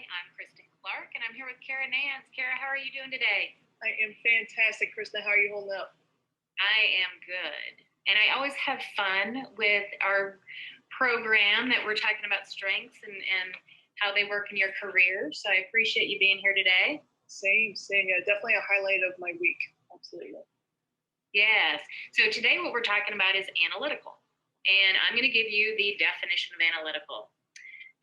I'm Kristin and I'm here with Cara Nance. Cara, how are you doing today? I am fantastic, Kristin. How are you holding up? I am good. And I always have fun with our program that we're talking about strengths and how they work in your career. So I appreciate you being here today. Same. Yeah, definitely a highlight of my week. Absolutely. Yes. So today what we're talking about is analytical. And I'm going to give you the definition of analytical.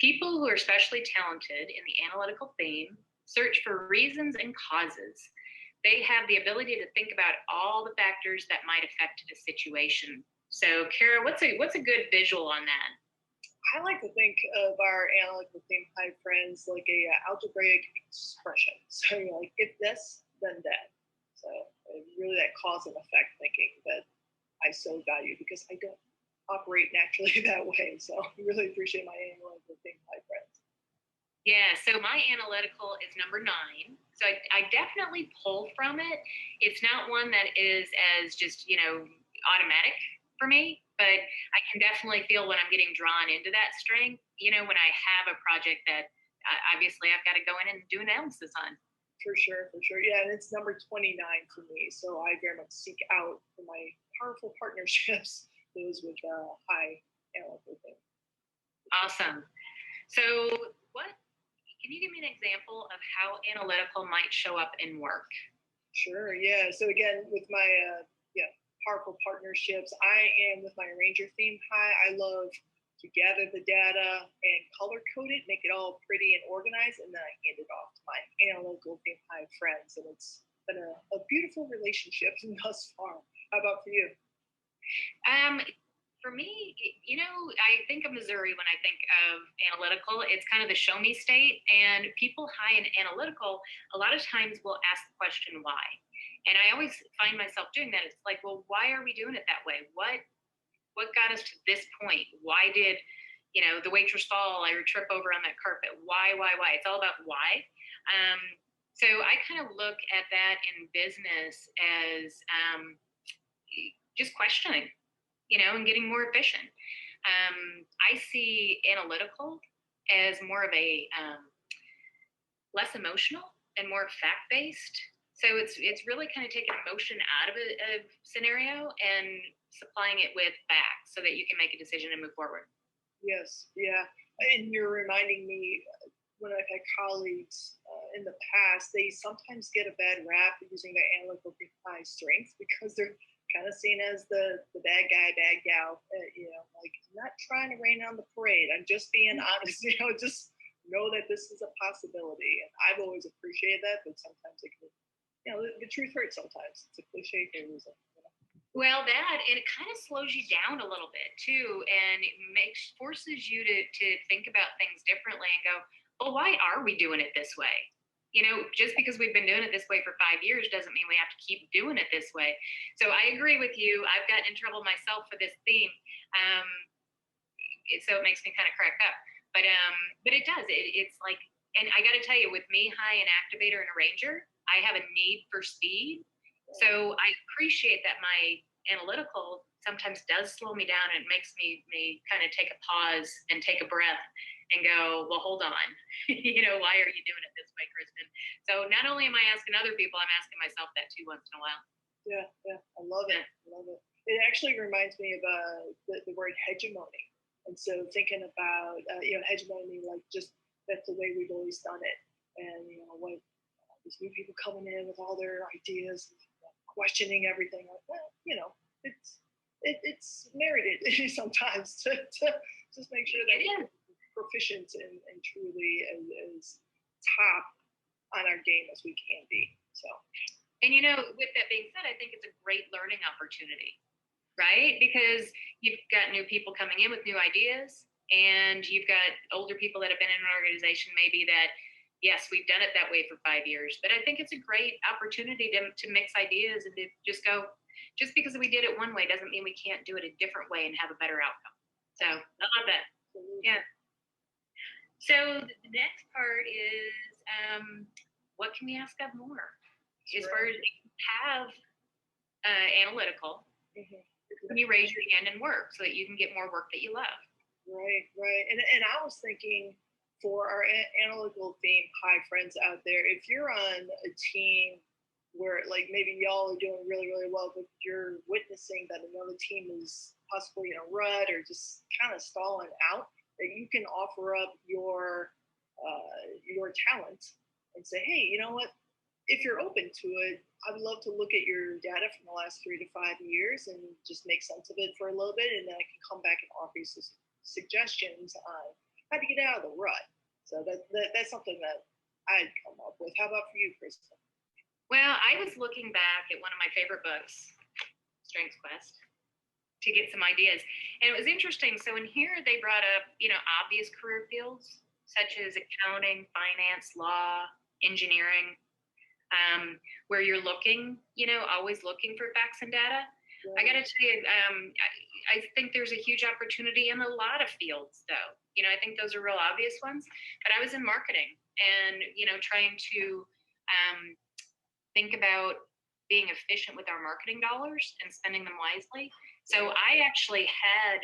People who are especially talented in the analytical theme search for reasons and causes. They have the ability to think about all the factors that might affect a situation. So, Cara, what's a good visual on that? I like to think of our analytical theme type friends like a algebraic expression. So you're like, if this, then that. So really that cause and effect thinking that I so value because I don't operate naturally that way. So I really appreciate my analytical theme type friends. Yeah, so my analytical is number 9. So I definitely pull from it. It's not one that is as just, automatic for me, but I can definitely feel when I'm getting drawn into that strength, when I have a project that obviously I've got to go in and do analysis on. For sure. Yeah, and it's number 29 for me. So I very much seek out for my powerful partnerships those with high analytical thing. Awesome. So can you give me an example of how analytical might show up in work? Sure, yeah. So again, with my powerful partnerships, I am with my arranger theme high. I love to gather the data and color code it, make it all pretty and organized, and then I hand it off to my analytical theme high friends. And it's been a beautiful relationship thus far. How about for you? For me, I think of Missouri when I think of analytical. It's kind of the show me state, and people high in analytical a lot of times will ask the question why. And I always find myself doing that. It's like, well, why are we doing it that way? What got us to this point? Why did, the waitress fall or trip over on that carpet? Why? It's all about why. So I kind of look at that in business as just questioning, and getting more efficient. I see analytical as more of a less emotional and more fact-based. So it's really kind of taking emotion out of a scenario and supplying it with facts so that you can make a decision and move forward. Yes, yeah. And you're reminding me when I've had colleagues in the past, they sometimes get a bad rap using their analytical high strengths because they're kind of seen as the bad guy, bad gal, like I'm not trying to rain on the parade. I'm just being honest, just know that this is a possibility. And I've always appreciated that, but sometimes it can, the truth hurts sometimes. It's a cliche for a reason. Well, and it kind of slows you down a little bit too, and it forces you to think about things differently and go, well, why are we doing it this way? Just because we've been doing it this way for 5 years doesn't mean we have to keep doing it this way. So I agree with you. I've gotten in trouble myself for this theme. So it makes me kind of crack up. But it does. It's like, and I got to tell you, with me, high and activator and arranger, I have a need for speed. So I appreciate that my analytical sometimes does slow me down and makes me kind of take a pause and take a breath and go, well, hold on. Why are you doing it this way, Kristin? So not only am I asking other people, I'm asking myself that too once in a while. Yeah. I love it. It actually reminds me of the word hegemony. And so thinking about, hegemony, like just that's the way we've always done it. And, when these new people coming in with all their ideas, questioning everything, like, well, it's merited sometimes to just make sure that we're proficient and truly as top on our game as we can be. So, and with that being said, I think it's a great learning opportunity, right? Because you've got new people coming in with new ideas, and you've got older people that have been in an organization maybe that, yes, we've done it that way for 5 years, but I think it's a great opportunity to mix ideas and to just go, just because we did it one way doesn't mean we can't do it a different way and have a better outcome. So I love that. Yeah. So the next part is, what can we ask of more? As far as you have analytical, can you raise your hand and work so that you can get more work that you love? Right. And I was thinking for our analytical theme high friends out there, if you're on a team where like maybe y'all are doing really, really well, but you're witnessing that another team is possibly in a rut or just kind of stalling out, that you can offer up your talent and say, hey, you know what? If you're open to it, I would love to look at your data from the last 3 to 5 years and just make sense of it for a little bit, and then I can come back and offer you some suggestions on how to get out of the rut. So that's something that I'd come up with. How about for you, Kristin? Well, I was looking back at one of my favorite books, Strengths Quest, to get some ideas. And it was interesting. So in here, they brought up, obvious career fields such as accounting, finance, law, engineering, where you're looking, always looking for facts and data. Yeah. I got to tell you, I think there's a huge opportunity in a lot of fields, though. I think those are real obvious ones. But I was in marketing and, trying to think about being efficient with our marketing dollars and spending them wisely. So I actually had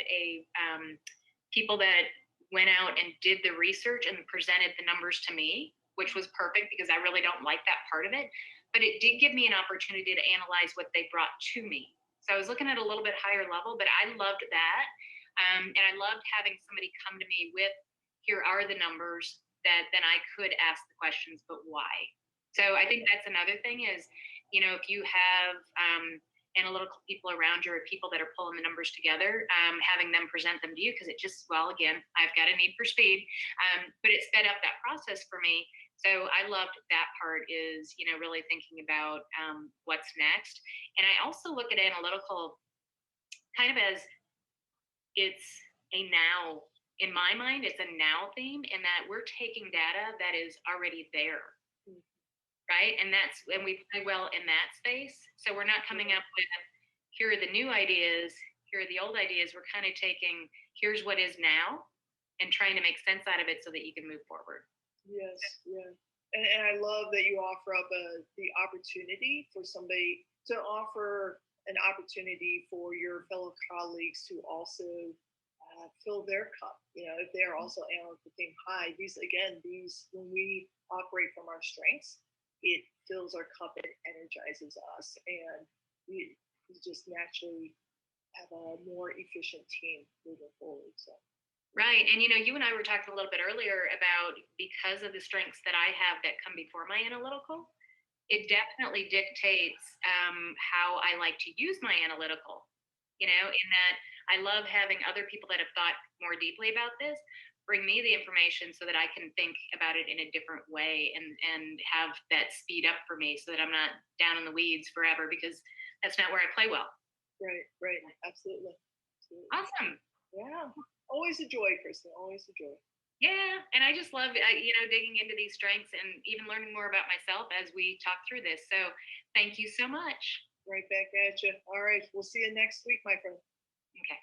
people that went out and did the research and presented the numbers to me, which was perfect because I really don't like that part of it. But it did give me an opportunity to analyze what they brought to me. So I was looking at a little bit higher level, but I loved that. And I loved having somebody come to me with, here are the numbers, that then I could ask the questions, but why? So I think that's another thing is, if you have analytical people around you or people that are pulling the numbers together, having them present them to you, because it just, well, again, I've got a need for speed, but it sped up that process for me. So I loved that part is, really thinking about what's next. And I also look at analytical kind of as it's a now, in my mind, it's a now theme in that we're taking data that is already there. Right. And we play well in that space. So we're not coming up with, here are the new ideas, here are the old ideas. We're kind of taking, here's what is now and trying to make sense out of it so that you can move forward. Yes. Yeah. And I love that you offer up the opportunity for somebody to offer an opportunity for your fellow colleagues to also fill their cup. If they are also analytical theme high, these, when we operate from our strengths, it fills our cup, it energizes us, and we just naturally have a more efficient team moving forward. So. Right. And, you and I were talking a little bit earlier about, because of the strengths that I have that come before my analytical, it definitely dictates how I like to use my analytical, in that I love having other people that have thought more deeply about this bring me the information so that I can think about it in a different way and have that speed up for me so that I'm not down in the weeds forever, because that's not where I play well. Right. Absolutely. Awesome. Yeah. Always a joy, Kristin. Always a joy. Yeah. And I just love, digging into these strengths and even learning more about myself as we talk through this. So thank you so much. Right back at you. All right. We'll see you next week, my friend. Okay.